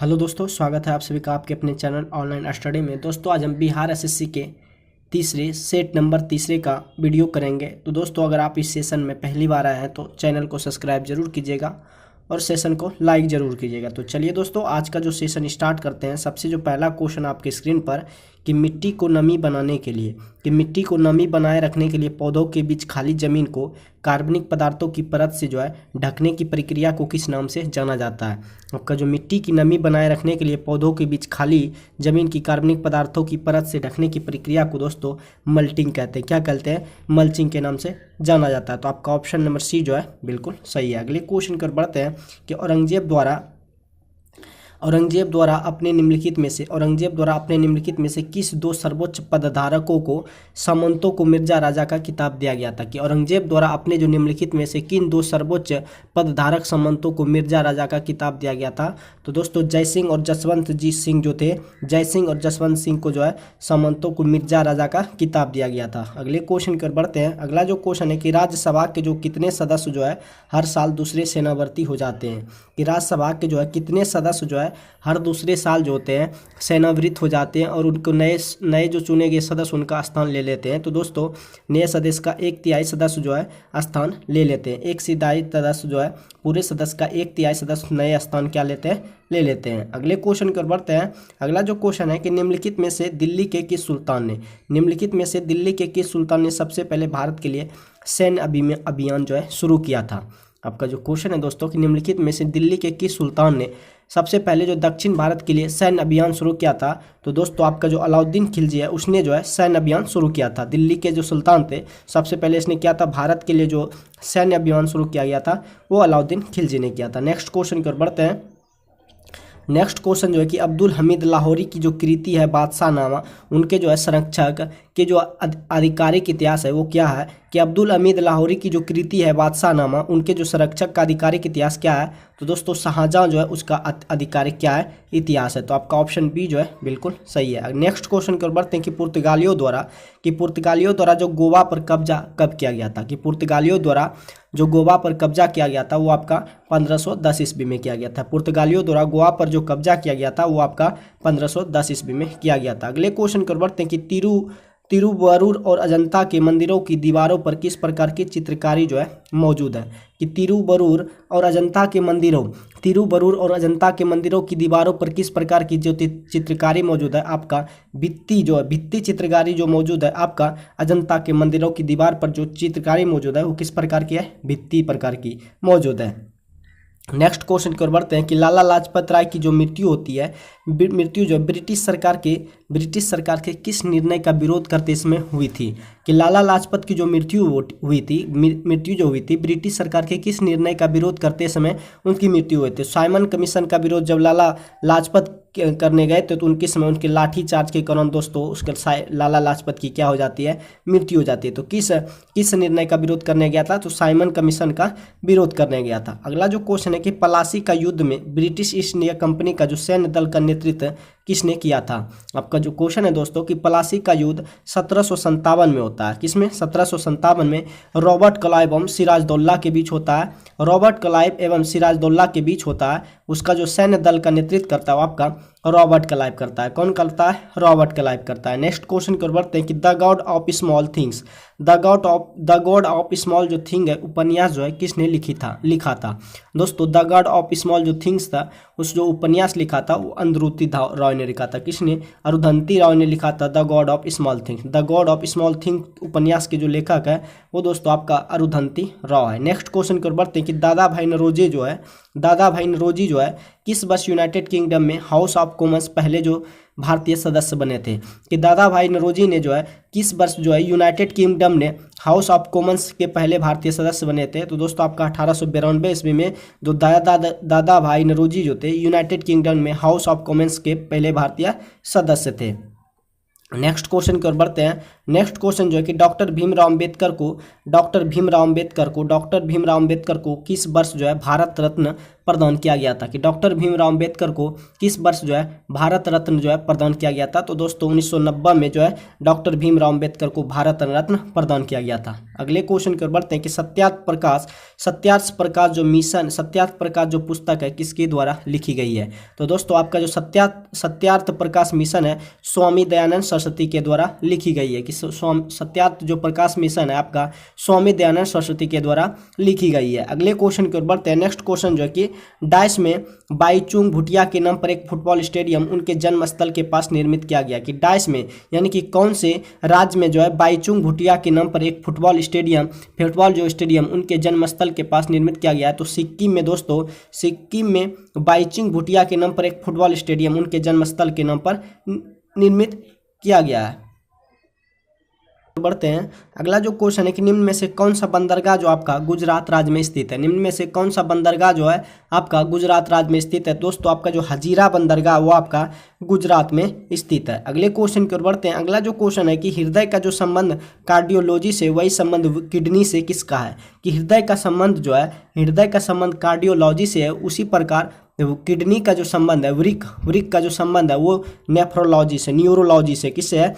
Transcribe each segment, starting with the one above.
Hello दोस्तों, स्वागत है आप सभी का आपके अपने चैनल ऑनलाइन स्टडी में। दोस्तों आज हम बिहार एसएससी के तीसरे सेट नंबर तीसरे का वीडियो करेंगे। तो दोस्तों अगर आप इस सेशन में पहली बार आए हैं तो चैनल को सब्सक्राइब जरूर कीजिएगा और सेशन को लाइक जरूर कीजिएगा। तो चलिए दोस्तों आज का जो सेशन स्टार्ट करते हैं। सबसे जो पहला क्वेश्चन आपके स्क्रीन पर कि मिट्टी को नमी बनाने के लिए मिट्टी को नमी बनाए रखने के लिए पौधों के बीच खाली जमीन को कार्बनिक पदार्थों की परत से जो है ढकने की प्रक्रिया को किस नाम से जाना जाता है। आपका जो मिट्टी की नमी बनाए रखने के लिए पौधों के बीच खाली जमीन की कार्बनिक पदार्थों की परत से ढकने की प्रक्रिया को दोस्तों मल्टिंग कहते हैं। क्या कहते हैं? मल्चिंग के नाम से जाना जाता है। तो आपका ऑप्शन नंबर सी जो है बिल्कुल सही है। अगले क्वेश्चन कर बढ़ते हैं कि औरंगजेब द्वारा अपने निम्नलिखित में से किस दो सर्वोच्च पदधारकों को सामंतों को मिर्जा राजा का खिताब दिया गया था। कि औरंगजेब द्वारा अपने जो निम्नलिखित में से किन दो सर्वोच्च पदधारक सामंतों को मिर्जा राजा का खिताब दिया गया था। तो दोस्तों जय सिंह और जसवंत जी सिंह जो थे, जय सिंह और जसवंत सिंह को जो है सामंतों को मिर्जा राजा का खिताब दिया गया था। अगले क्वेश्चन कर बढ़ते हैं। अगला जो क्वेश्चन है कि राज्यसभा के जो कितने सदस्य जो है हर साल दूसरे सेनावर्ती हो जाते हैं। कि राज्यसभा के जो है कितने सदस्य जो है हर दूसरे साल जो होते हैं सेनावृत हो जाते हैं और उनको नए जो चुने गए सदस्य उनका स्थान ले लेते हैं। तो दोस्तों नए सदस्य का 1/3 सदस्य जो है स्थान ले लेते हैं। एक तिहाई सदस्य जो है पूरे सदस्य का 1/3 सदस्य नए स्थान क्या लेते हैं? ले लेते हैं। अगले क्वेश्चन कर बढ़ते हैं। अगला जो क्वेश्चन है कि निम्नलिखित में से दिल्ली के किस सुल्तान ने सबसे पहले भारत के लिए सैन्य अभियान जो है शुरू किया था। आपका जो क्वेश्चन है दोस्तों कि निम्नलिखित में से दिल्ली के किस सुल्तान ने सबसे पहले जो दक्षिण भारत के लिए सैन्य अभियान शुरू किया था। तो दोस्तों आपका जो अलाउद्दीन खिलजी है उसने जो है सैन्य अभियान शुरू किया था। दिल्ली के जो सुल्तान थे सबसे पहले इसने किया था भारत के लिए जो सैन्य अभियान शुरू किया गया था वो अलाउद्दीन खिलजी ने किया था। नेक्स्ट क्वेश्चन की ओर बढ़ते हैं। नेक्स्ट क्वेश्चन जो है कि अब्दुल हमीद लाहौरी की जो कृति है बादशाहनामा उनके जो है संरक्षक के जो आधिकारिक इतिहास है वो क्या है। कि अब्दुल हमीद लाहौरी की जो कृति है बादशाहनामा उनके जो संरक्षक का आधिकारिक इतिहास क्या है। तो दोस्तों शाहजहां जो है उसका आधिकारिक क्या है? इतिहास है। तो आपका ऑप्शन बी जो है बिल्कुल सही है। नेक्स्ट क्वेश्चन की ओर बढ़ते हैं कि पुर्तगालियों द्वारा जो गोवा पर कब्जा कब किया गया था। कि पुर्तगालियों द्वारा जो गोवा पर कब्जा किया गया था वो आपका 1510 ईस्वी में किया गया था। पुर्तगालियों द्वारा गोवा पर जो कब्जा किया गया था वो आपका 1510 ईस्वी में किया गया था। अगले क्वेश्चन की ओर बढ़ते हैं कि तिरुवरुर और अजंता के मंदिरों की दीवारों पर किस प्रकार की चित्रकारी जो है मौजूद है। कि तिरुवरुर और अजंता के मंदिरों की दीवारों पर किस प्रकार की जो चित्रकारी मौजूद है। आपका भित्ति चित्रकारी जो मौजूद है आपका अजंता के मंदिरों की दीवार पर जो चित्रकारी मौजूद है वो किस प्रकार की है? भित्ति प्रकार की मौजूद है। नेक्स्ट क्वेश्चन की ओर बढ़ते हैं कि लाला लाजपत राय की जो मृत्यु जो ब्रिटिश सरकार के किस निर्णय का विरोध करते समय हुई थी। कि लाला लाजपत की जो मृत्यु हुई थी ब्रिटिश सरकार के किस निर्णय का विरोध करते समय उनकी मृत्यु हुई थी। साइमन कमीशन का विरोध जब लाला लाजपत करने गए तो उनके समय उनके लाठी चार्ज के कारण दोस्तों उसके लाला लाजपत की क्या हो जाती है? मृत्यु हो जाती है। तो किस निर्णय का विरोध करने गया था? तो साइमन कमीशन का विरोध करने गया था। अगला जो क्वेश्चन है कि प्लासी का युद्ध में ब्रिटिश ईस्ट इंडिया कंपनी का जो सैन्य दल का नेतृत्व किसने किया था। आपका जो क्वेश्चन है दोस्तों कि प्लासी का युद्ध 1757 में होता है। किसमें? 1757 में रॉबर्ट क्लाइव एवं सिराजदौल्ला के बीच होता है। रॉबर्ट क्लाइव एवं सिराजदौल्ला के बीच होता है। उसका जो सैन्य दल का नेतृत्व करता है आपका रॉबर्ट क्लाइव करता है। कौन करता है? रॉबर्ट क्लाइव करता है। नेक्स्ट क्वेश्चन की ओर बढ़ते हैं कि the God of small things जो थिंग है उपन्यास जो है किसने लिखा था। दोस्तों द गॉड ऑफ स्मॉल जो थिंग्स था उस जो उपन्यास लिखा था वो अरुंधति रॉय ने लिखा था। किसने? अरुंधति रॉय ने लिखा था the God of small things. The God of small thing उपन्यास के जो लेखक है वो दोस्तों आपका अरुंधति रॉय है। नेक्स्ट क्वेश्चन की ओर बढ़ते हैं कि दादा भाई नौरोजी जो है किस वर्ष यूनाइटेड किंगडम में हाउस ऑफ कॉमन्स पहले जो भारतीय सदस्य बने थे। कि दादा भाई नौरोजी ने जो है किस वर्ष जो है यूनाइटेड किंगडम ने हाउस ऑफ कॉमन्स के पहले भारतीय सदस्य बने थे। तो दोस्तों आपका 1892 ईस्वी में जो दादा भाई नौरोजी जो थे यूनाइटेड किंगडम में हाउस ऑफ कॉमन्स के पहले भारतीय सदस्य थे। नेक्स्ट क्वेश्चन की ओर बढ़ते हैं। नेक्स्ट क्वेश्चन जो है कि डॉक्टर भीमराव अंबेडकर को किस वर्ष जो है भारत रत्न प्रदान किया गया था, कि डॉक्टर भीमराव अंबेडकर को किस वर्ष जो है भारत रत्न जो है प्रदान किया गया था। तो दोस्तों 1990 में जो है डॉक्टर भीमराव अंबेडकर को भारत रत्न प्रदान किया गया था। अगले क्वेश्चन की ओर बढ़ते हैं कि सत्यार्थ प्रकाश जो मिशन, सत्यार्थ प्रकाश जो पुस्तक है किसके द्वारा लिखी गई है। तो दोस्तों आपका जो सत्यार्थ प्रकाश मिशन है स्वामी दयानंद सरस्वती के द्वारा लिखी गई है, कि सत्यार्थ जो प्रकाश मिशन है आपका स्वामी दयानंद सरस्वती के द्वारा लिखी गई है। अगले क्वेश्चन की ओर बढ़ते हैं। नेक्स्ट क्वेश्चन जो है कि डाइस में बाईचुंग भूटिया के नाम पर एक फुटबॉल स्टेडियम उनके जन्म स्थल के पास निर्मित किया गया, कि डाइस में यानी कि कौन से राज्य में जो है बाईचुंग भूटिया के नाम पर एक फुटबॉल जो स्टेडियम उनके जन्म स्थल के पास निर्मित किया गया है। तो सिक्किम में दोस्तों, सिक्किम में बाईचुंग भूटिया के नाम पर एक फुटबॉल स्टेडियम उनके जन्म स्थल के नाम पर निर्मित किया गया है। बढ़ते हैं। अगला जो क्वेश्चन है कि निम्न में से कौन सा बंदरगाह जो आपका गुजरात राज्य में स्थित है। निम्न में से कौन सा बंदरगाह जो है आपका गुजरात राज्य में स्थित है। दोस्तों आपका जो हजीरा बंदरगाह वो आपका गुजरात में स्थित है। अगले क्वेश्चन की ओर बढ़ते हैं। अगला जो क्वेश्चन है कि हृदय का जो संबंध कार्डियोलॉजी से वही संबंध किडनी से किसका है, कि हृदय का संबंध जो है हृदय का संबंध कार्डियोलॉजी से है, उसी प्रकार किडनी का जो संबंध है वृक्क का जो संबंध है वो नेफ्रोलॉजी से, न्यूरोलॉजी से, किससे है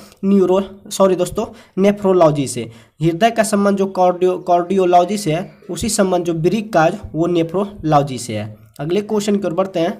नेफ्रोलॉजी से। हृदय का संबंध जो कार्डियोलॉजी से है, उसी संबंध जो वृक्क का वो नेफ्रोलॉजी से है। अगले क्वेश्चन की ओर बढ़ते हैं।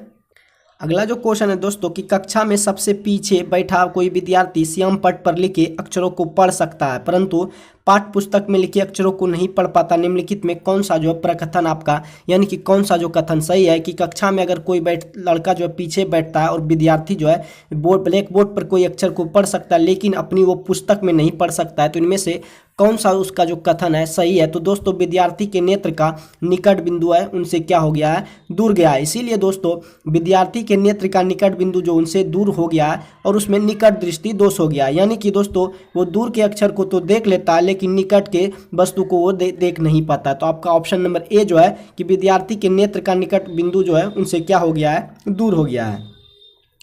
अगला जो क्वेश्चन है दोस्तों कि कक्षा में सबसे पीछे बैठा कोई विद्यार्थी श्याम पट पर लिखे अक्षरों को पढ़ सकता है परंतु पाठ्य पुस्तक में लिखे अक्षरों को नहीं पढ़ पाता। निम्नलिखित में कौन सा जो प्रकथन आपका, यानी कि कौन सा जो कथन सही है, कि कक्षा में अगर कोई लड़का जो है पीछे बैठता है और विद्यार्थी जो है ब्लैक बोर्ड पर कोई अक्षर को पढ़ सकता है लेकिन अपनी वो पुस्तक में नहीं पढ़ सकता है, तो इनमें से कौन सा उसका जो कथन है सही है। तो दोस्तों विद्यार्थी के नेत्र का निकट बिंदु है उनसे क्या हो गया है, दूर गया है। इसीलिए दोस्तों विद्यार्थी के नेत्र का निकट बिंदु जो उनसे दूर हो गया है और उसमें निकट दृष्टि दोष हो गया है, यानी कि दोस्तों वो दूर के अक्षर को तो देख लेता है लेकिन निकट के वस्तु को वो देख नहीं पाता। तो आपका ऑप्शन नंबर ए जो है कि विद्यार्थी के नेत्र का निकट बिंदु जो है उनसे क्या हो गया है, दूर हो गया है।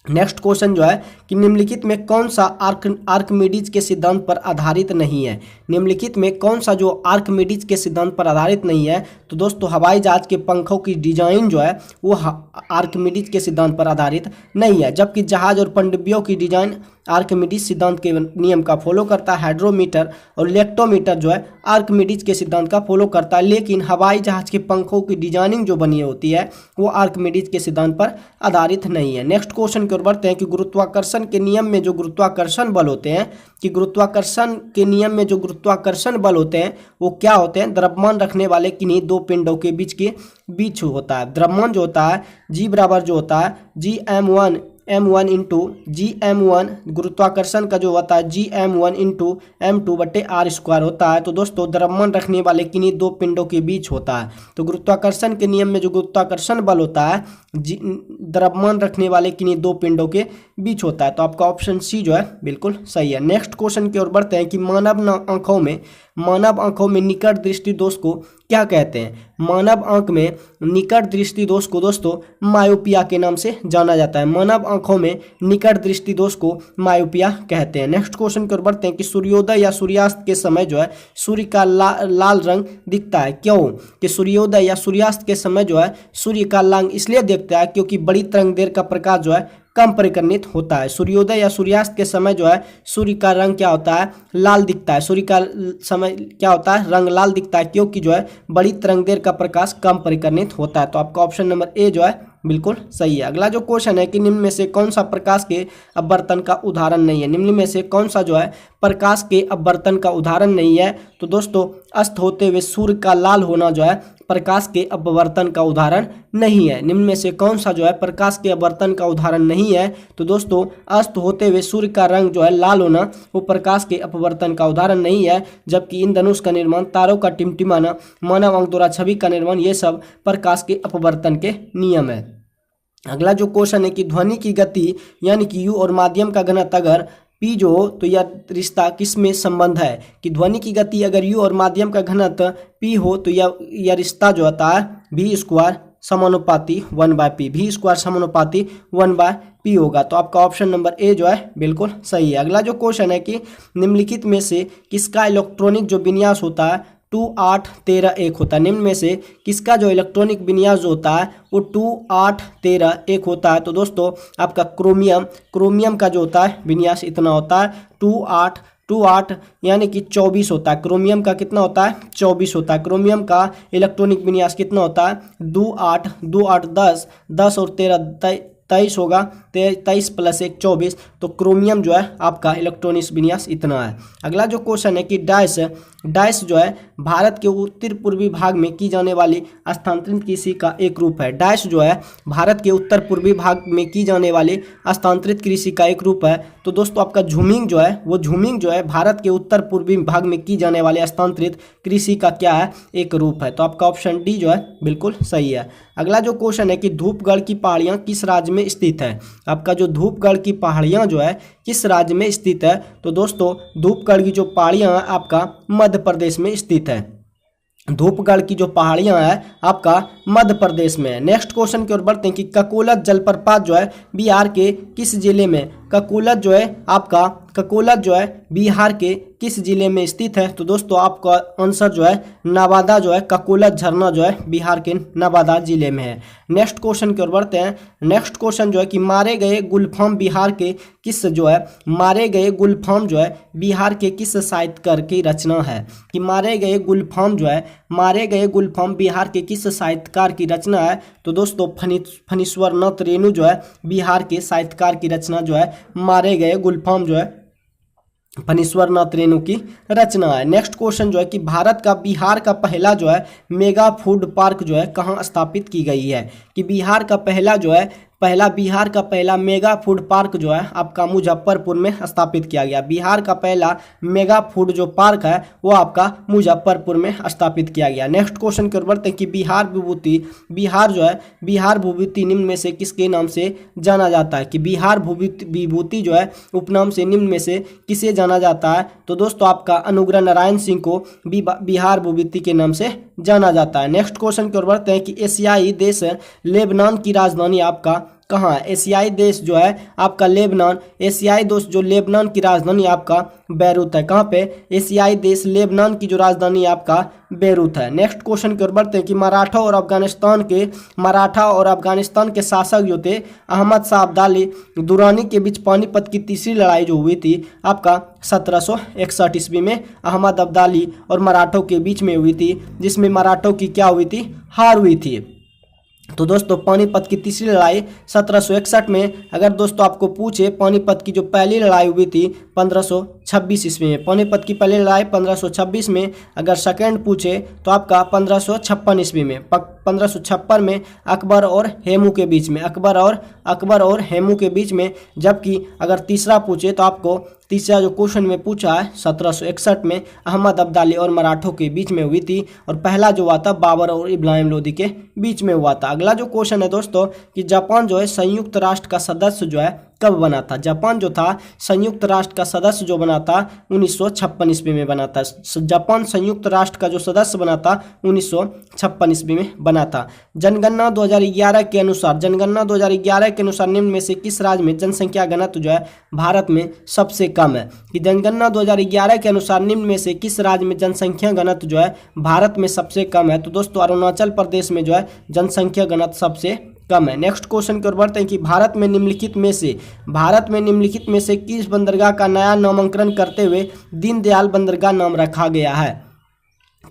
नेक्स्ट क्वेश्चन जो है कि निम्नलिखित में कौन सा आर्किमिडीज के सिद्धांत पर आधारित नहीं है। निम्नलिखित में कौन सा जो आर्किमिडीज के सिद्धांत पर आधारित नहीं है। तो दोस्तों हवाई जहाज के पंखों की डिजाइन जो है वो आर्किमिडीज के सिद्धांत पर आधारित नहीं है, जबकि जहाज और पनडुब्बियों की डिजाइन आर्किमिडीज सिद्धांत के नियम का फॉलो करता है। हाइड्रोमीटर और लेक्टोमीटर जो है आर्किमिडीज के सिद्धांत का फॉलो करता है, लेकिन हवाई जहाज के पंखों की डिजाइनिंग जो बनी होती है वो आर्किमिडीज के सिद्धांत पर आधारित नहीं है। नेक्स्ट क्वेश्चन की ओर बढ़ते हैं कि गुरुत्वाकर्षण के नियम में जो गुरुत्वाकर्षण बल होते हैं, कि गुरुत्वाकर्षण के नियम में जो गुरुत्वाकर्षण बल होते हैं वो क्या होते हैं, द्रव्यमान रखने वाले किन्हीं दो पिंडों के बीच होता है। द्रव्यमान जो होता है जी बराबर जो होता है m1 इंटू GM1, गुरुत्वाकर्षण का जो होता है GM1 इंटू M2/r² होता है। तो दोस्तों द्रव्यमान रखने वाले किन्हीं दो पिंडों के बीच होता है। तो गुरुत्वाकर्षण के नियम में जो गुरुत्वाकर्षण बल होता है द्रव्यमान रखने वाले किन्हीं दो पिंडों के बीच होता है। तो आपका ऑप्शन सी जो है बिल्कुल सही है। नेक्स्ट क्वेश्चन की ओर बढ़ते हैं कि मानव आंखों में निकट दृष्टि दोष को क्या कहते हैं। मानव आंख में निकट दृष्टि दोष को दोस्तों मायोपिया के नाम से जाना जाता है। मानव आंखों में निकट दृष्टि दोष को मायोपिया कहते हैं। नेक्स्ट क्वेश्चन की ओर बढ़ते हैं कि सूर्योदय या सूर्यास्त के समय जो है सूर्य का लाल रंग दिखता है, क्यों, कि सूर्योदय या सूर्यास्त के समय जो है सूर्य का रंग इसलिए दिखता है क्योंकि बड़ी तरंगदैर्घ्य का प्रकाश जो है कम परिकर्णित होता है। सूर्योदय या सूर्यास्त के समय जो है सूर्य का रंग क्या होता है, लाल दिखता है। सूर्य का समय क्या होता है, रंग लाल दिखता है क्योंकि जो है बड़ी तरंगदैर्घ्य का प्रकाश कम परिकर्णित होता है। तो आपका ऑप्शन नंबर ए जो है बिल्कुल सही है। अगला जो क्वेश्चन है कि निम्न में से कौन सा प्रकाश के अपवर्तन का उदाहरण नहीं है। निम्न में से कौन सा जो है प्रकाश के अपवर्तन का उदाहरण नहीं है। तो दोस्तों अस्त होते हुए सूर्य का लाल होना जो है प्रकाश के अपवर्तन का उदाहरण नहीं है। निम्न में से कौन सा जो है प्रकाश के अपवर्तन का उदाहरण नहीं है। तो दोस्तों अस्त होते हुए सूर्य का रंग जो है लाल होना वो प्रकाश के अपवर्तन का उदाहरण नहीं है, जबकि इंद्रधनुष का निर्माण, तारों का टिमटिमाना, मानव आंख द्वारा छवि का निर्माण ये सब प्रकाश के अपवर्तन के नियम है। अगला जो क्वेश्चन है कि ध्वनि की गति यानी कि u और माध्यम का घनत्व अगर P जो हो तो यह रिश्ता किस में संबंध है, कि ध्वनि की गति अगर u और माध्यम का घनत्व P हो तो यह रिश्ता जो होता है v² समानुपाती 1/p, v² समानुपाती 1/p होगा। तो आपका ऑप्शन नंबर ए जो है बिल्कुल सही है। अगला जो क्वेश्चन है कि निम्नलिखित में से किसका इलेक्ट्रॉनिक जो विन्यास होता है 2 8 13 1 होता है। निम्न में से किसका जो इलेक्ट्रॉनिक विन्यास जो होता है वो 2 8 13 1 होता है? तो दोस्तों आपका क्रोमियम का जो होता है विन्यास इतना होता है 2 8 यानी कि 24 होता है। क्रोमियम का कितना होता है? 24 होता है। क्रोमियम का इलेक्ट्रॉनिक विन्यास कितना होता है? 2 8 10 और 13 23 होगा। 23 + 1 24। तो क्रोमियम जो है आपका इलेक्ट्रॉनिक विन्यास इतना है। अगला जो क्वेश्चन है कि डैश जो है भारत के उत्तर पूर्वी भाग में की जाने वाली स्थानांतरित कृषि का एक रूप है। डैश जो है भारत के उत्तर पूर्वी भाग में की जाने वाली स्थानांतरित कृषि का एक रूप है। तो दोस्तों आपका झूमिंग जो है भारत के उत्तर पूर्वी भाग में की जाने वाले स्थानांतरित कृषि का क्या है? एक रूप है। तो आपका ऑप्शन डी जो है बिल्कुल सही है। अगला जो क्वेश्चन है कि धूपगढ़ की पहाड़ियाँ किस राज्य में स्थित है? आपका जो धूपगढ़ की पहाड़ियाँ जो है किस राज्य में स्थित है? तो दोस्तों धूपगढ़ की जो पहाड़ियाँ हैं आपका मध्य प्रदेश में स्थित है। धूपगढ़ की जो पहाड़ियां हैं आपका मध्य प्रदेश में है। नेक्स्ट क्वेश्चन की ओर बढ़ते हैं कि ककोलत जलप्रपात जो है बिहार के किस जिले में? ककोलत जो है बिहार के किस जिले में स्थित है? तो दोस्तों आपका आंसर जो है नवादा जो है, ककोलत झरना जो है बिहार के नवादा जिले में है। नेक्स्ट क्वेश्चन की ओर बढ़ते हैं। नेक्स्ट क्वेश्चन जो है कि मारे गए गुलफाम बिहार के किस साहित्यकार की रचना है? कि मारे गए गुलफाम बिहार के किस साहित्यकार की रचना है? तो दोस्तों फणीश्वर नाथ रेणु जो है बिहार के साहित्यकार की रचना जो है मारे गए गुलफाम जो है फणीश्वर नाथ रेणु की रचना है। नेक्स्ट क्वेश्चन जो है कि बिहार का पहला जो है मेगा फूड पार्क जो है कहाँ स्थापित की गई है? कि बिहार का पहला मेगा फूड पार्क जो है आपका मुजफ्फरपुर में स्थापित किया गया। बिहार का पहला मेगा फूड जो पार्क है वो आपका मुजफ्फरपुर में स्थापित किया गया। नेक्स्ट क्वेश्चन की ओर बढ़ते हैं कि बिहार विभूति निम्न में से किसके नाम से जाना जाता है? कि बिहार विभूति जो है उपनाम से निम्न में से किसे जाना जाता है? तो दोस्तों आपका अनुग्रह नारायण सिंह को बिहार विभूति के नाम से जाना जाता है। नेक्स्ट क्वेश्चन की ओर बढ़ते हैं कि एशियाई देश लेबनान की राजधानी आपका कहाँ है? एशियाई देश जो है आपका लेबनान की राजधानी आपका बैरूत है। कहाँ पे? एशियाई देश लेबनान की जो राजधानी आपका बैरूत है। नेक्स्ट क्वेश्चन की ओर बढ़ते हैं कि मराठा और अफगानिस्तान के शासक जो थे अहमद शाह अब्दाली दुरानी के बीच पानीपत की तीसरी लड़ाई जो हुई थी आपका 1761 ईस्वी में अहमद अब्दाली और मराठों के बीच में हुई थी, जिसमें मराठों की क्या हुई थी? हार हुई थी। तो दोस्तों पानीपत की तीसरी लड़ाई 1761 में। अगर दोस्तों आपको पूछे पानीपत की जो पहली लड़ाई हुई थी 1526 ईस्वी में। पानीपत की पहली लड़ाई 1526 में। अगर सेकंड पूछे तो आपका 1556 ईस्वी में। 1556 में अकबर और हेमू के बीच में। जबकि अगर तीसरा पूछे तो आपको तीसरा जो क्वेश्चन में पूछा है 1761 में अहमद अब्दाली और मराठों के बीच में हुई थी, और पहला जो हुआ था बाबर और इब्राहिम लोदी के बीच में हुआ था। अगला जो क्वेश्चन है दोस्तों कि जापान जो है संयुक्त राष्ट्र का सदस्य जो है कब बना था? जापान जो था संयुक्त राष्ट्र का सदस्य जो बना था 1956 ईस्वी में बना था। जापान संयुक्त राष्ट्र का जो सदस्य बना था 1956 ईस्वी में बना था। जनगणना 2011 के अनुसार निम्न में से किस राज्य में जनसंख्या घनत्व जो है भारत में सबसे कम है? कि जनगणना 2011 के अनुसार निम्न में से किस राज्य में जनसंख्या घनत्व जो है भारत में सबसे कम है? तो दोस्तों अरुणाचल प्रदेश में जो है जनसंख्या घनत्व सबसे कम है। नेक्स्ट क्वेश्चन की ओर बढ़ते हैं कि भारत में निम्नलिखित में से किस बंदरगाह का नया नामकरण करते हुए दीनदयाल बंदरगाह नाम रखा गया है?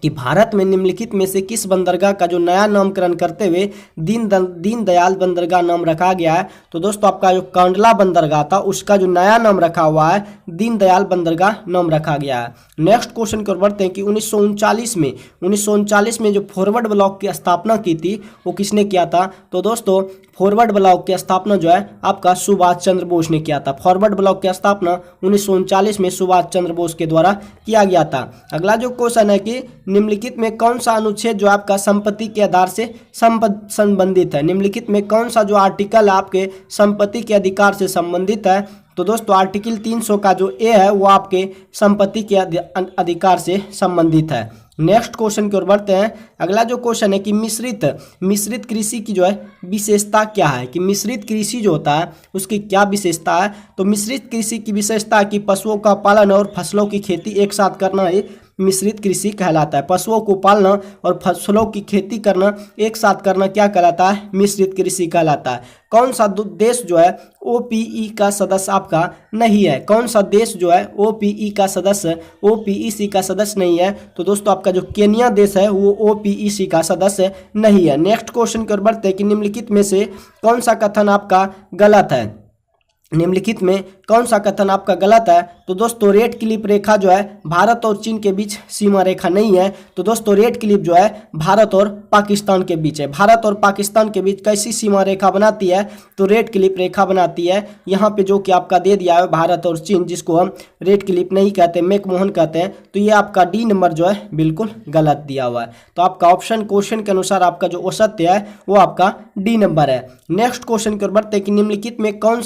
कि भारत में निम्नलिखित में से किस बंदरगाह का जो नया नामकरण करते हुए दीनदयाल बंदरगाह नाम रखा गया है? तो दोस्तों आपका जो कांडला बंदरगाह था उसका जो नया नाम रखा हुआ है दीनदयाल बंदरगाह नाम रखा गया है। नेक्स्ट क्वेश्चन की ओर बढ़ते हैं कि 1939 में जो फॉरवर्ड ब्लॉक की स्थापना की थी वो किसने किया था? तो दोस्तों फॉरवर्ड ब्लॉक की स्थापना जो है आपका सुभाष चंद्र बोस ने किया था। फॉरवर्ड ब्लॉक की स्थापना 1939 में सुभाष चंद्र बोस के द्वारा किया गया था। अगला जो क्वेश्चन है कि निम्नलिखित में कौन सा अनुच्छेद जो आपका संपत्ति के आधार से संबंधित है? निम्नलिखित में कौन सा जो आर्टिकल आपके संपत्ति के अधिकार से संबंधित है? तो दोस्तों आर्टिकल 300 का जो ए है वो आपके संपत्ति के अधिकार से संबंधित है। नेक्स्ट क्वेश्चन की ओर बढ़ते हैं। अगला जो क्वेश्चन है कि मिश्रित कृषि की जो है विशेषता क्या है? कि मिश्रित कृषि जो होता है उसकी क्या विशेषता है? तो मिश्रित कृषि की विशेषता है कि पशुओं का पालन और फसलों की खेती एक साथ करना ही मिश्रित कृषि कहलाता है। पशुओं को पालना और फसलों की खेती करना एक साथ करना क्या कहलाता है? मिश्रित कृषि कहलाता है। कौन सा देश जो है ओपीई का सदस्य आपका नहीं है? कौन सा देश जो है ओपीई का सदस्य ओपीईसी का सदस्य नहीं है? तो दोस्तों आपका जो केनिया देश है वो ओपीईसी का सदस्य नहीं है। नेक्स्ट क्वेश्चन की ओर बढ़ते हैं कि निम्नलिखित में से कौन सा कथन आपका गलत है? निम्नलिखित में कौन सा कथन आपका गलत है? तो दोस्तों रेड क्लिप रेखा जो है भारत और चीन के बीच सीमा रेखा नहीं है। तो दोस्तों रेड क्लिप जो है भारत और पाकिस्तान के बीच है। भारत और पाकिस्तान के बीच कैसी सीमा रेखा बनाती है? तो रेड क्लिप रेखा बनाती है। यहाँ पे जो कि आपका दे दिया है भारत और चीन, जिसको हम रेड क्लिप नहीं कहते, मैकमोहन कहते हैं। तो ये आपका डी नंबर जो है बिल्कुल गलत दिया हुआ है। तो आपका ऑप्शन क्वेश्चन के अनुसार आपका जो असत्य है वो आपका डी नंबर है। नेक्स्ट क्वेश्चन की ओर बढ़ते हैं कि निम्नलिखित में कौन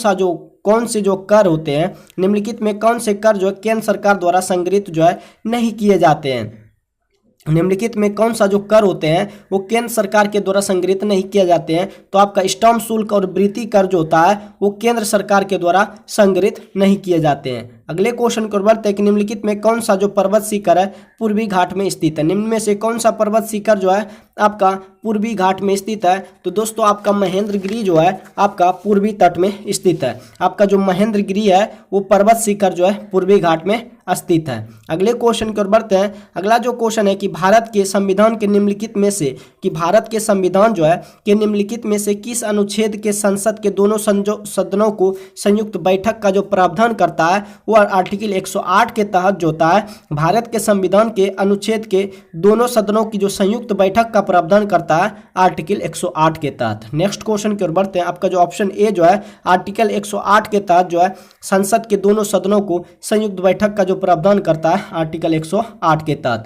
से जो कर होते हैं, निम्नलिखित में कौन से कर जो है केंद्र सरकार द्वारा संग्रहित जो है नहीं किए जाते हैं? निम्नलिखित में कौन सा जो कर होते हैं वो केंद्र सरकार के द्वारा संग्रहित नहीं किए जाते हैं? तो आपका स्टाम्प शुल्क और वृत्ति कर जो होता है वो केंद्र सरकार के द्वारा संग्रहित नहीं किए जाते हैं। अगले क्वेश्चन को बढ़ते हैं कि निम्नलिखित में कौन सा जो पर्वत शिखर है पूर्वी घाट में स्थित है? निम्न में से कौन सा पर्वत शिखर जो है आपका पूर्वी घाट में स्थित है? तो दोस्तों आपका महेंद्रगिरी जो है आपका पूर्वी तट में स्थित है। आपका जो महेंद्रगिरी है वो पर्वत शिखर जो है पूर्वी घाट में स्थित है। अगले क्वेश्चन की ओर बढ़ते हैं। अगला जो क्वेश्चन है कि भारत के संविधान के निम्नलिखित में से भारत के संविधान जो है कि निम्नलिखित में से किस अनुच्छेद के संसद के दोनों सदनों को संयुक्त बैठक का जो प्रावधान करता है वो आर्टिकल 108 के तहत जो होता है भारत के संविधान के अनुच्छेद के दोनों सदनों की जो संयुक्त बैठक का प्रावधान करता है आर्टिकल 108 के तहत। नेक्स्ट क्वेश्चन की ओर बढ़ते हैं। आपका जो ऑप्शन ए जो है आर्टिकल 108 के तहत जो है संसद के दोनों सदनों को संयुक्त बैठक का जो प्रावधान करता है आर्टिकल 108 के तहत।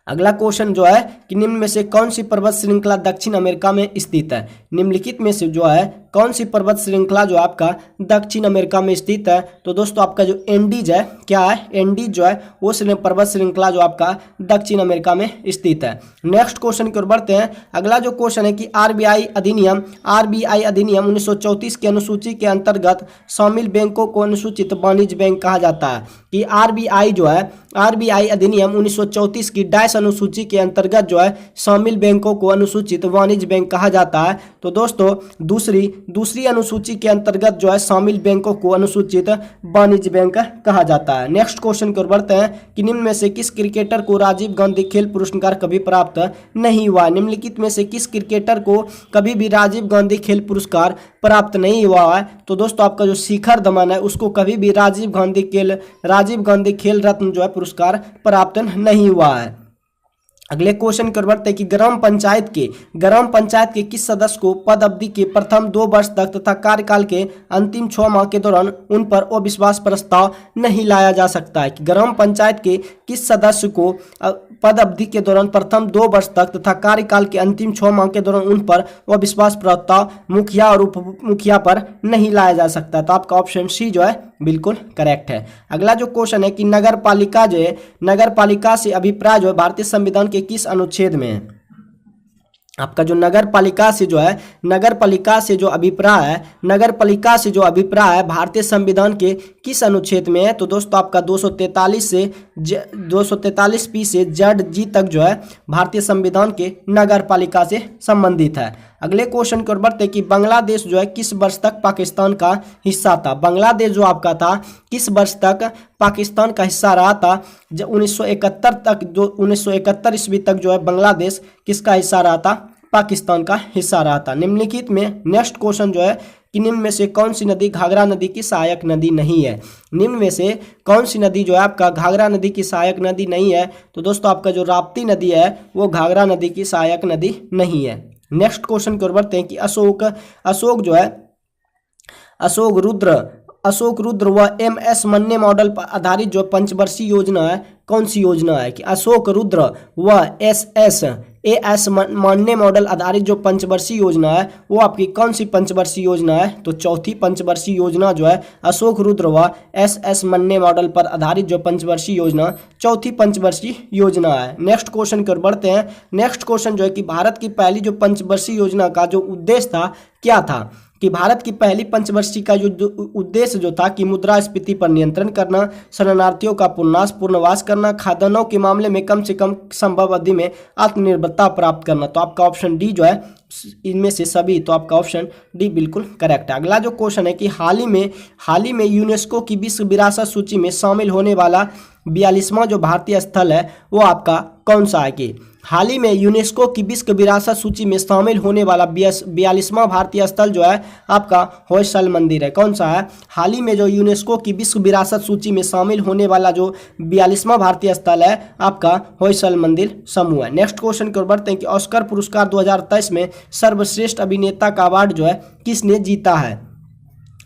अगला क्वेश्चन जो है कि निम्न में से कौन सी पर्वत श्रृंखला दक्षिण अमेरिका में स्थित है? निम्नलिखित में से जो है कौन सी पर्वत श्रृंखला जो आपका दक्षिण अमेरिका में स्थित है? तो दोस्तों आपका जो एंडीज है क्या है? एंडीज जो है वो पर्वत श्रृंखला जो आपका दक्षिण अमेरिका में स्थित है। नेक्स्ट क्वेश्चन की ओर बढ़ते हैं। अगला जो क्वेश्चन है कि आरबीआई अधिनियम 1934 की अनुसूची के अंतर्गत शामिल बैंकों को अनुसूचित वाणिज्य बैंक कहा जाता है। कि आरबीआई जो है आरबीआई अधिनियम 1934 की डैश अनुसूची के अंतर्गत जो है शामिल बैंकों को अनुसूचित वाणिज्य बैंक कहा जाता है। तो दोस्तों दूसरी अनुसूची के अंतर्गत जो है शामिल बैंकों को अनुसूचित वाणिज्य बैंक कहा जाता है। नेक्स्ट क्वेश्चन की ओर बढ़ते हैं कि निम्न में से किस क्रिकेटर को राजीव गांधी खेल पुरस्कार कभी प्राप्त नहीं हुआ? निम्नलिखित में से किस क्रिकेटर को कभी भी राजीव गांधी खेल पुरस्कार प्राप्त नहीं हुआ है? तो दोस्तों आपका जो शिखर धवन है उसको कभी भी राजीव गांधी खेल रत्न जो है पुरस्कार प्राप्त नहीं हुआ है। अगले क्वेश्चन की ओर बढ़ते हैं कि ग्राम पंचायत के किस सदस्य को पद अवधि के प्रथम 2 वर्ष तक तथा कार्यकाल के अंतिम 6 माह के दौरान उन पर अविश्वास प्रस्ताव नहीं लाया जा सकता है? कि ग्राम पंचायत के किस सदस्य को पद अवधि के दौरान प्रथम 2 वर्ष तक तथा कार्यकाल के अंतिम 6 माह के दौरान उन पर अविश्वास प्रस्ताव मुखिया और उप मुखिया पर नहीं लाया जा सकता? तो आपका ऑप्शन सी जो है बिल्कुल करेक्ट है। अगला जो क्वेश्चन है कि नगर पालिका से अभिप्राय जो है भारतीय संविधान के किस अनुच्छेद में है? आपका जो नगर पालिका से जो अभिप्राय है भारतीय संविधान के किस अनुच्छेद में है? तो दोस्तों आपका 243 पी से जेड जी तक जो है भारतीय संविधान के नगर पालिका से संबंधित है। अगले क्वेश्चन की ओर बढ़ते हैं कि बांग्लादेश जो है किस वर्ष तक पाकिस्तान का हिस्सा था? बांग्लादेश जो आपका था किस वर्ष तक पाकिस्तान का हिस्सा रहा था? जब 1971 ईस्वी तक जो है बांग्लादेश किसका हिस्सा रहा था? पाकिस्तान का हिस्सा रहा था। निम्नलिखित में नेक्स्ट क्वेश्चन जो है कि निम्न में से कौन सी नदी घाघरा नदी की सहायक नदी नहीं है? निम्न में से कौन सी नदी जो है आपका घाघरा नदी की सहायक नदी नहीं है? तो दोस्तों आपका जो राप्ती नदी है वो घाघरा नदी की सहायक नदी नहीं है। नेक्स्ट क्वेश्चन की ओर बढ़ते हैं कि अशोक रुद्र व MS मन्ने मॉडल पर आधारित जो पंचवर्षीय योजना है कौन सी योजना है? कि अशोक रुद्र व AS मन्ने मॉडल आधारित जो पंचवर्षीय योजना है वो आपकी कौन सी पंचवर्षीय योजना है? तो चौथी पंचवर्षीय योजना जो है अशोक रुद्र व SS मन्ने मॉडल पर आधारित जो पंचवर्षीय योजना चौथी पंचवर्षीय योजना है। नेक्स्ट क्वेश्चन की ओर बढ़ते हैं। नेक्स्ट क्वेश्चन जो है कि भारत की पहली जो पंचवर्षीय योजना का जो उद्देश्य था क्या था? कि भारत की पहली पंचवर्षीय का उद्देश्य जो था कि मुद्रास्फीति पर नियंत्रण करना, शरणार्थियों का पुनर्वास करना, खाद्यान्नों के मामले में कम से कम संभव अवधि में आत्मनिर्भरता प्राप्त करना। तो आपका ऑप्शन डी जो है इनमें से सभी, तो आपका ऑप्शन डी बिल्कुल करेक्ट है। अगला जो क्वेश्चन है कि हाल ही में यूनेस्को की विश्व विरासत सूची में शामिल होने वाला 42वां जो भारतीय स्थल है वो आपका कौन सा है? कि हाल ही में यूनेस्को की विश्व विरासत सूची में शामिल होने वाला 42वां भारतीय स्थल जो है आपका होयसल मंदिर है। कौन सा है? हाल ही में जो यूनेस्को की विश्व विरासत सूची में शामिल होने वाला जो 42वां भारतीय स्थल है आपका होयसल मंदिर समूह है। नेक्स्ट क्वेश्चन की ओर बढ़ते हैं कि ऑस्कर पुरस्कार 2023 में सर्वश्रेष्ठ अभिनेता का अवार्ड जो है किसने जीता है?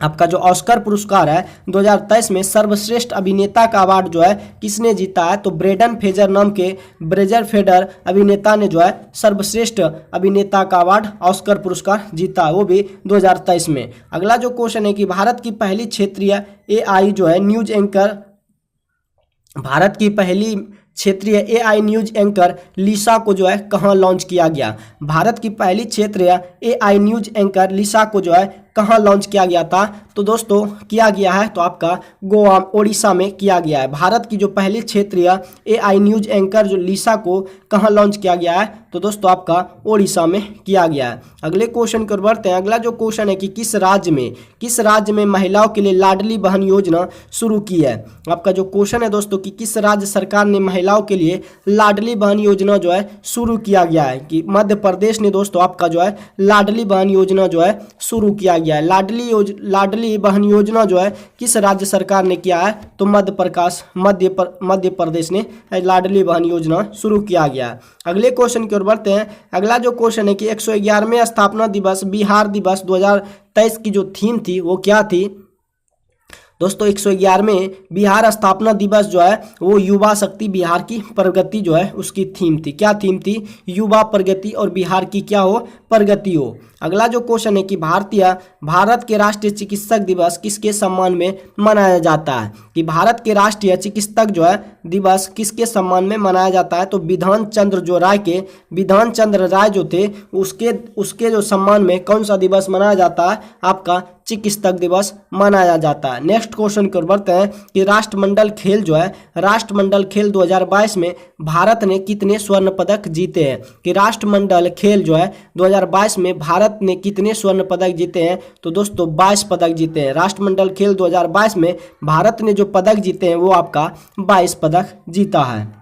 आपका जो ऑस्कर पुरस्कार है 2023 में सर्वश्रेष्ठ अभिनेता का अवार्ड जो है किसने जीता है? तो ब्रेंडन फ्रेजर नाम के ब्रेजर फेडर अभिनेता ने जो है सर्वश्रेष्ठ अभिनेता का अवार्ड ऑस्कर पुरस्कार जीता, वो भी 2023 में। अगला जो क्वेश्चन है कि भारत की पहली क्षेत्रीय एआई जो है न्यूज एंकर, भारत की पहली क्षेत्रीय एआई न्यूज एंकर लिसा को जो है कहां लॉन्च किया गया? भारत की पहली क्षेत्रीय एआई न्यूज एंकर लिसा को जो है कहाँ लॉन्च किया गया था? तो दोस्तों किया गया है तो आपका गोवा ओडिशा में किया गया है। भारत की जो पहली क्षेत्रीय एआई न्यूज एंकर जो लिसा को कहाँ लॉन्च किया गया है? तो दोस्तों आपका ओडिशा में किया गया है। अगले क्वेश्चन की ओर बढ़ते हैं। अगला जो क्वेश्चन है कि किस राज्य में महिलाओं के लिए लाडली बहन योजना शुरू की है? आपका जो क्वेश्चन है दोस्तों कि किस राज्य सरकार ने महिलाओं के लिए लाडली बहन योजना जो है शुरू किया गया है? कि मध्य प्रदेश ने दोस्तों आपका जो है लाडली बहन योजना जो है शुरू किया गया है। लाडली बहन योजना जो है किस राज्य सरकार ने किया है? तो मध्य प्रदेश ने लाडली बहन योजना शुरू किया गया है। अगले क्वेश्चन की ओर बढ़ते हैं। अगला जो क्वेश्चन है कि 111वें स्थापना दिवस बिहार दिवस 2023 की जो थीम थी वो क्या थी? दोस्तों 111वें बिहार स्थापना दिवस जो है वो युवा शक्ति बिहार की प्रगति जो है उसकी थीम थी। क्या थीम थी? युवा प्रगति और बिहार की क्या हो? प्रगति हो। अगला जो क्वेश्चन है कि भारत के राष्ट्रीय चिकित्सक दिवस किसके सम्मान में मनाया जाता है? कि भारत के राष्ट्रीय चिकित्सक जो है दिवस किसके सम्मान में मनाया जाता है? तो विधान चंद्र राय जो थे उसके जो सम्मान में कौन सा दिवस मनाया जाता है? आपका चिकित्सक दिवस मनाया जाता है। नेक्स्ट क्वेश्चन की ओर बढ़ते हैं कि राष्ट्रमंडल खेल 2022 में भारत ने कितने स्वर्ण पदक जीते हैं? कि राष्ट्रमंडल खेल जो है 2022 में भारत ने कितने स्वर्ण पदक जीते हैं? तो दोस्तों 22 पदक जीते हैं। राष्ट्रमंडल खेल 2022 में भारत ने जो पदक जीते हैं वो आपका 22 पदक जीता है।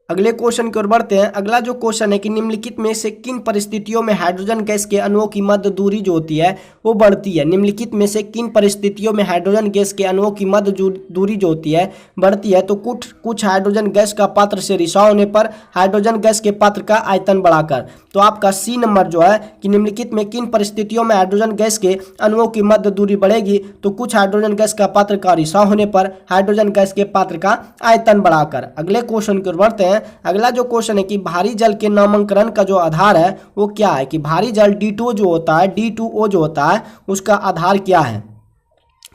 अगले क्वेश्चन की ओर बढ़ते हैं। अगला जो क्वेश्चन है कि निम्नलिखित में से किन परिस्थितियों में हाइड्रोजन गैस के अणुओं की मध्य दूरी जो होती है वो बढ़ती है? निम्नलिखित में से किन परिस्थितियों में हाइड्रोजन गैस के अणुओं की मध्य दूरी जो होती है बढ़ती है? तो कुछ हाइड्रोजन गैस का पात्र से रिसाव होने पर, हाइड्रोजन गैस के पात्र का आयतन बढ़ाकर। तो आपका सी नंबर जो है कि निम्नलिखित में किन परिस्थितियों में हाइड्रोजन गैस के अणुओं की मध्य दूरी बढ़ेगी? तो कुछ हाइड्रोजन गैस का पात्र का रिसाव होने पर, हाइड्रोजन गैस के पात्र का आयतन बढ़ाकर। अगले क्वेश्चन की ओर बढ़ते हैं। अगला जो क्वेश्चन है कि भारी जल के नामकरण का जो आधार है वो क्या है? कि भारी जल D2O जो होता है उसका आधार क्या है?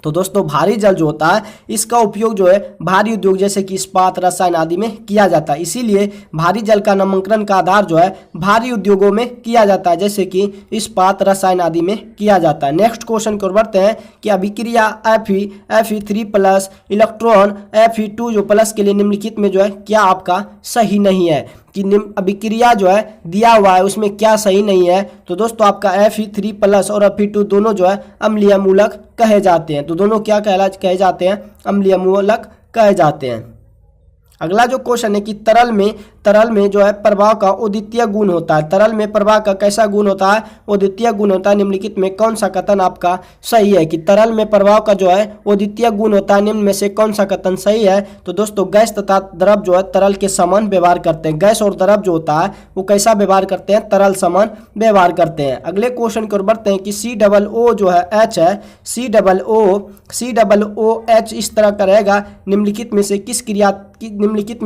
तो दोस्तों भारी जल जो होता है इसका उपयोग जो है भारी उद्योग जैसे कि इस्पात, रसायन आदि में किया जाता है। इसीलिए भारी जल का नामकरण का आधार जो है भारी उद्योगों में किया जाता है, जैसे कि इस्पात, रसायन आदि में किया जाता है। नेक्स्ट क्वेश्चन को बढ़ते हैं कि अभिक्रिया Fe3+ इलेक्ट्रॉन Fe2 जो प्लस के लिए निम्नलिखित में जो है क्या आपका सही नहीं है? कि अभिक्रिया जो है दिया हुआ है उसमें क्या सही नहीं है? तो दोस्तों आपका Fe3+ और Fe2 दोनों जो है अम्लीय मूलक कहे जाते हैं। तो दोनों क्या कहे जाते हैं? अम्लीय मूलक कहे जाते हैं। अगला जो क्वेश्चन है कि तरल में जो है प्रवाह का अद्वितीय गुण होता है। तरल में प्रवाह का कैसा गुण होता है? अद्वितीय गुण होता है। निम्नलिखित में कौन सा कथन आपका सही है? कि तरल में प्रवाह का जो है अद्वितीय गुण होता है, निम्न में से कौन सा कथन सही है? तो दोस्तों गैस तथा द्रव जो है तरल के समान व्यवहार करते हैं। गैस और द्रव जो होता है वो कैसा व्यवहार करते हैं? तरल समान व्यवहार करते हैं। अगले क्वेश्चन की ओर बढ़ते हैं कि COO जो है H है, COOH इस तरह का रहेगा। निम्नलिखित में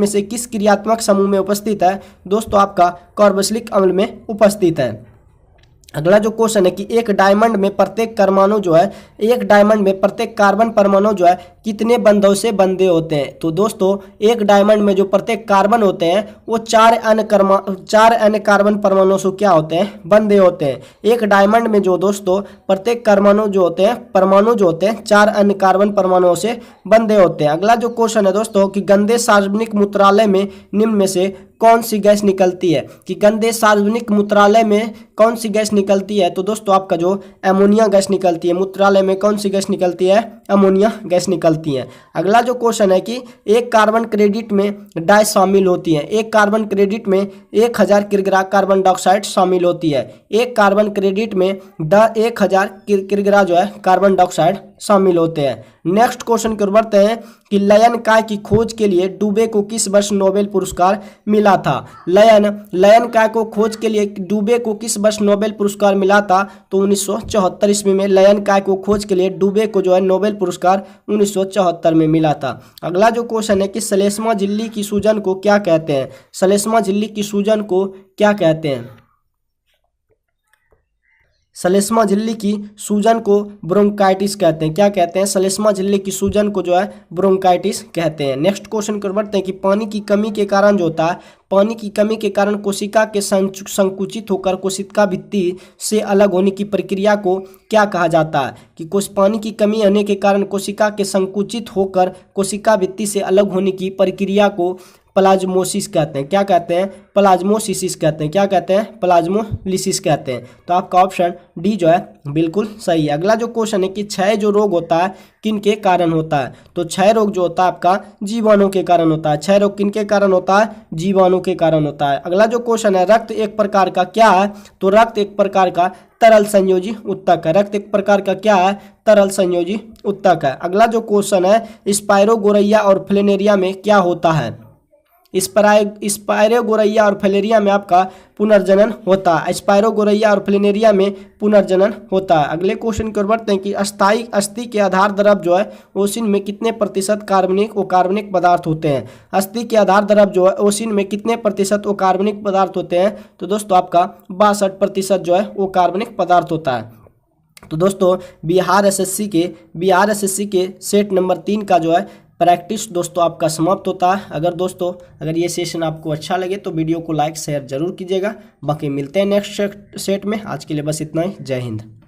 से किस क्रियात्मक समूह में उपस्थित है? दोस्तों आपका कार्बोक्सिलिक अम्ल में उपस्थित है। अगला जो क्वेश्चन है कि एक डायमंड में प्रत्येक परमाणु जो है, एक डायमंड में प्रत्येक कार्बन परमाणु जो है कितने बंधों से बंधे होते हैं। तो दोस्तों एक डायमंड में जो प्रत्येक कार्बन होते हैं वो 4 अन्य कार्बन परमाणुओं से क्या होते हैं, बंधे होते हैं। एक डायमंड में जो दोस्तों प्रत्येक परमाणु जो होते हैं 4 अन्य कार्बन परमाणुओं से बंधे होते हैं। अगला जो क्वेश्चन है दोस्तों कि गंदे सार्वजनिक मूत्रालय में निम्न में से कौन सी गैस निकलती है, कि गंदे सार्वजनिक मूत्रालय में कौन सी गैस निकलती है। तो दोस्तों आपका जो अमोनिया गैस निकलती है। मूत्रालय में कौन सी गैस निकलती है, अमोनिया गैस निकलती है। अगला जो क्वेश्चन है कि एक कार्बन क्रेडिट में डाई शामिल होती है। एक कार्बन क्रेडिट में 1000 किलोग्राम कार्बन डाइऑक्साइड शामिल होती है। एक कार्बन क्रेडिट में 1000 किलोग्राम जो है कार्बन डाइऑक्साइड शामिल होते हैं। नेक्स्ट क्वेश्चन की ओर बढ़ते हैं कि लयन काय की खोज के लिए डुबे को किस वर्ष नोबेल पुरस्कार मिला था। लयन काय को खोज के लिए डुबे को किस वर्ष नोबेल पुरस्कार मिला था। तो 1974 ईस्वी में लयन काय को खोज के लिए डुबे को जो है नोबेल पुरस्कार 1974 में मिला था। अगला जो क्वेश्चन है कि श्लेष्मा झिल्ली की सूजन को क्या कहते हैं। श्लेष्मा झिल्ली की सूजन को क्या कहते हैं। श्लेष्मा झिल्ली की सूजन को ब्रोंकाइटिस कहते हैं। क्या कहते हैं, श्लेष्मा झिल्ली की सूजन को जो है ब्रोंकाइटिस कहते हैं। नेक्स्ट क्वेश्चन कर बढ़ते हैं कि पानी की कमी के कारण जो होता है, पानी की कमी के कारण कोशिका के संकुचित होकर कोशिका भित्ति से अलग होने की प्रक्रिया को क्या कहा जाता है। कि पानी की कमी होने के कारण कोशिका के संकुचित होकर कोशिका भित्ति से अलग होने की प्रक्रिया को प्लाज्मोसिस कहते हैं। क्या कहते हैं, प्लाज्मोसिस कहते हैं। क्या कहते हैं, प्लाज्मोलिसिस कहते हैं। तो आपका ऑप्शन डी जो है बिल्कुल सही है। अगला जो क्वेश्चन है कि क्षय जो रोग होता है किन के कारण होता है। तो क्षय रोग जो होता है आपका जीवाणु के कारण होता है। क्षय रोग किन के कारण होता है, जीवाणु के कारण होता है। अगला जो क्वेश्चन है रक्त एक प्रकार का क्या है। तो रक्त एक प्रकार का तरल संयोजी उत्तक है। रक्त एक प्रकार का क्या है, तरल संयोजी उत्तक है। अगला जो क्वेश्चन है स्पायरोगोरैया और फ्लेनेरिया में क्या होता है। स्पायरोगोरैया और फ्लेनेरिया में आपका पुनर्जनन होता है। स्पायरोगोरैया और फ्लेनेरिया में पुनर्जनन होता है। अगले क्वेश्चन की ओर बढ़ते हैं कि अस्थायी अस्थि के आधार द्रव जो है ओसिन में कितने प्रतिशत कार्बनिक और कार्बनिक पदार्थ होते हैं। अस्थि के आधार द्रव जो है ओसिन में कितने प्रतिशत वो कार्बनिक पदार्थ होते हैं। तो दोस्तों आपका 62% जो है वो कार्बनिक पदार्थ होता है। तो दोस्तों बिहार एसएससी के सेट नंबर 3 का जो है प्रैक्टिस दोस्तों आपका समाप्त होता है। अगर ये सेशन आपको अच्छा लगे तो वीडियो को लाइक शेयर जरूर कीजिएगा। बाकी मिलते हैं नेक्स्ट सेट में। आज के लिए बस इतना ही। जय हिंद।